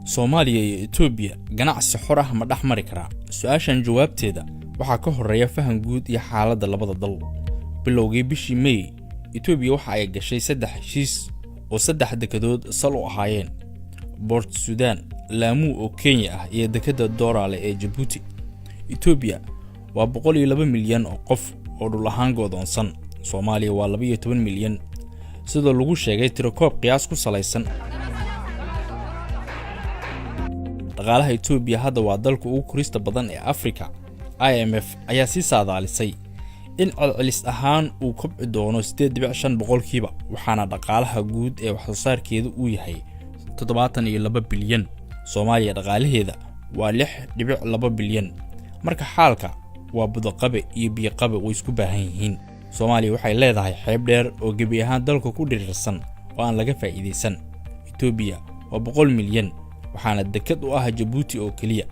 Soomaaliya iyo Itoobiya ganacsi xor ah ma dhaxmari karaa? Su'aashan jawaabteeda waxaa ka horeeya fahan guud iyo xaaladda labada dal. Bilowgii bishii May, Itoobiya waxa ay gashay 3 heshiis oo 3 dekedood sal u ahaayeen: Port Sudan, Lamu oo Kenya ah iyo dekeda Dorale ee Djibouti. Itoobiya waa 102 milyan oo qof oo dhul ahaan go'doonsan. Soomaaliya waa 12 milyan. Sidoo lagu sheegay tirakoob qiyaas ku salaysan dhaqaalaha Itoobiya hadda waa dalka ugu korista badan ee Afrika. IMF ayaa si saadaalisay in celcelis ahaan uu kobci doono 8.5%, waxaana dhaqaalaha guud ee wax soo saarkeedu uu yahay 72 bilyan. Soomaaliya dhaqaalaheeda waa 6.2 bilyan. Marka xaalka waa budaqabe iyo biyo-qabe way isku baahan yihiin. Soomaaliya waxay leedahay xeeb dheer oo gebi ahaan dalka ku dhirirsan oo aan laga faa'iideysan. Itoobiya waa 100 milyan, waxaana deked u ah Djibouti oo kaliya.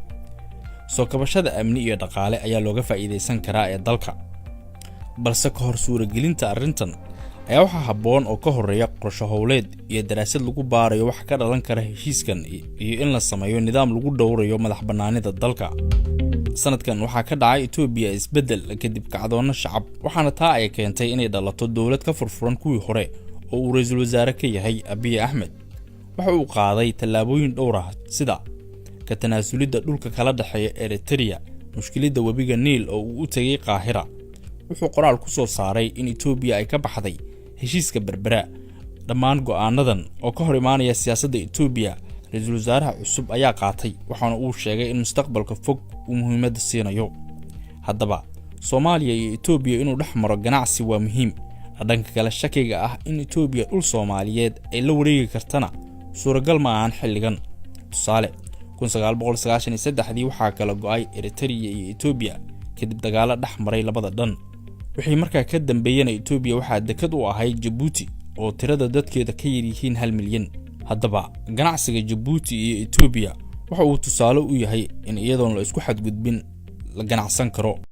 Soo kabashada amni iyo dhaqaale ayaa looga faa'iideysan karaa ee dalka. Balse ka hor suuragelinta arrintan ayaa waxa habboon oo ka horeeya qorshe howleed iyo daraasad lagu baarayo wax ka dhalan kara heshiiskan iyo in la sameeyo nidaam lagu dhowrayo madax bannaanida dalka. Sanadkan waxaa ka dhacay Itoobiya isbedel kadib kacdoon shacab, waxaana taa ay keentay inay dhalato dawlad ka furfuran kuwii hore oo uu ra'iisul wasaare ka yahay Abiy Ahmed. Waxa uu qaaday tallaabooyin dhowr ah sida ka tanaasulida dhulka kala dhaxeeya Eritrea, mushkilada webiga Niil oo uu u tagay Qaahira. Wuxuu qoraal ku soo saaray in Itoobiya ay ka baxday heshiiska Berbera. Dhammaan go'aanadan oo ka hor imaanaya siyaasadda Itoobiya, ra'iisul wasaaraha cusub ayaa qaatay, waxaana uu sheegay in mustaqbalka fog uu muhiimad siinayo. Haddaba, Soomaaliya iyo Itoobiya inuu dhaxmaro ganacsi waa muhiim. Dhanka kale, shakiga ah in Itoobiya dhul Soomaaliyeed ay la wareegi kartana suuragal ma ahan xilligan. Tusaale, 1993 waxaa kala go'ay Eritrea iyo Itoobiya kadib dagaalo dhaxmaray labada dhan. Wixii markaa ka dambeeyay Itoobiya waxaa deked u ahayd Djibouti oo tirada dadkeeda ka yar yihiin 1 milyan. Haddaba, ganacsiga Djibouti iyo Itoobiya waxa uu tusaale u yahay in iyadoon la isku xadgudbin la ganacsan karo.